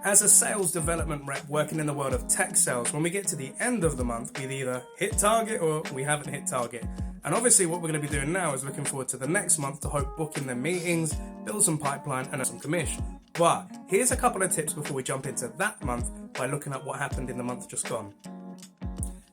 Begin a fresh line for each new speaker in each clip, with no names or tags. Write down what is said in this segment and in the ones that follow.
As a sales development rep working in the world of tech sales, when we get to the end of the month, we've either hit target or we haven't hit target. And obviously what we're going to be doing now is looking forward to the next month to hope book in the meetings, build some pipeline and some commission. But here's a couple of tips before we jump into that month by looking at what happened in the month just gone.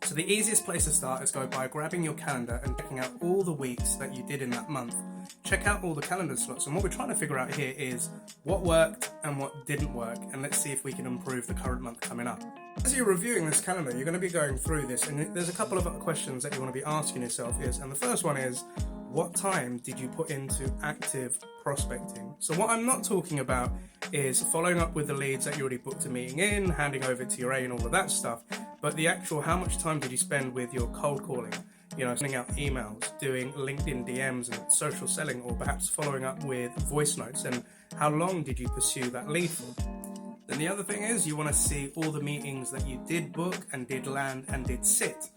So the easiest place to start is go by grabbing your calendar and checking out all the weeks that you did in that month. Check out all the calendar slots, and what we're trying to figure out here is what worked and what didn't work, and let's see if we can improve the current month coming up. As you're reviewing this calendar, you're going to be going through this, and there's a couple of questions that you want to be asking yourself and the first one is, what time did you put into active prospecting? So what I'm not talking about is following up with the leads that you already booked a meeting in, handing over to your A and all of that stuff, but the actual how much time did you spend with your cold calling? Sending out emails, doing LinkedIn DMs and social selling, or perhaps following up with voice notes, and how long did you pursue that lead for? Then the other thing is you want to see all the meetings that you did book and did land and did sit.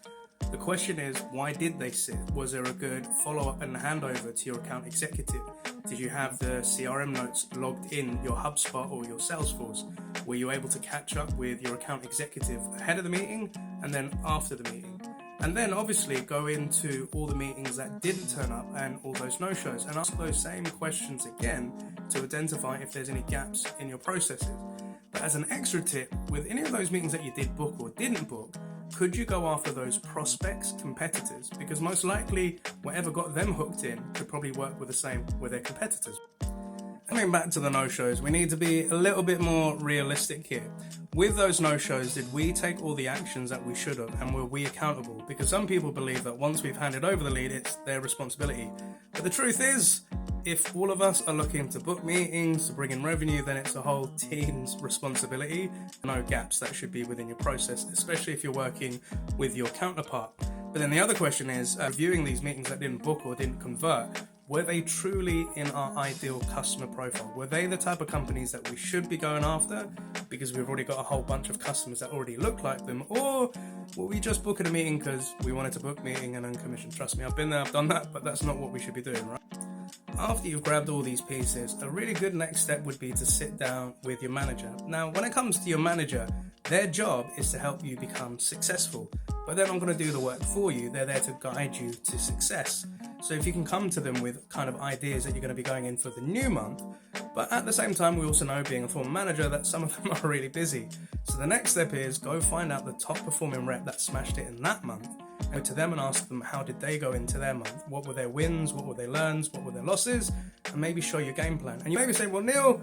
The question is, why did they sit? Was there a good follow-up and handover to your account executive? Did you have the CRM notes logged in your HubSpot or your Salesforce? Were you able to catch up with your account executive ahead of the meeting and then after the meeting? And then obviously go into all the meetings that didn't turn up and all those no-shows and ask those same questions again to identify if there's any gaps in your processes. But as an extra tip, with any of those meetings that you did book or didn't book, could you go after those prospects, competitors? Because most likely whatever got them hooked in could probably work with the same with their competitors. Coming back to the no-shows, we need to be a little bit more realistic here. With those no-shows, did we take all the actions that we should have, and were we accountable? Because some people believe that once we've handed over the lead, it's their responsibility. But the truth is, if all of us are looking to book meetings, to bring in revenue, then it's a whole team's responsibility. No gaps that should be within your process, especially if you're working with your counterpart. But then the other question is, reviewing these meetings that didn't book or didn't convert, were they truly in our ideal customer profile? Were they the type of companies that we should be going after because we've already got a whole bunch of customers that already look like them? Or were we just booking a meeting because we wanted to book meeting and earn commission? Trust me, I've been there, I've done that, but that's not what we should be doing, right? After you've grabbed all these pieces, a really good next step would be to sit down with your manager. Now, when it comes to your manager, their job is to help you become successful, but they're not going to do the work for you. They're there to guide you to success. So if you can come to them with kind of ideas that you're going to be going in for the new month, but at the same time, we also know, being a former manager, that some of them are really busy. So the next step is go find out the top performing rep that smashed it in that month, go to them and ask them how did they go into their month, what were their wins, what were their learns, what were their losses, and maybe show your game plan. And you maybe say, well, Neil,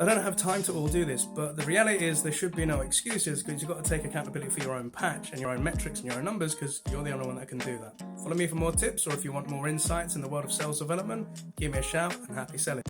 I don't have time to all do this, but the reality is there should be no excuses, because you've got to take accountability for your own patch and your own metrics and your own numbers, because you're the only one that can do that. Follow me for more tips, or if you want more insights in the world of sales development, give me a shout, and happy selling.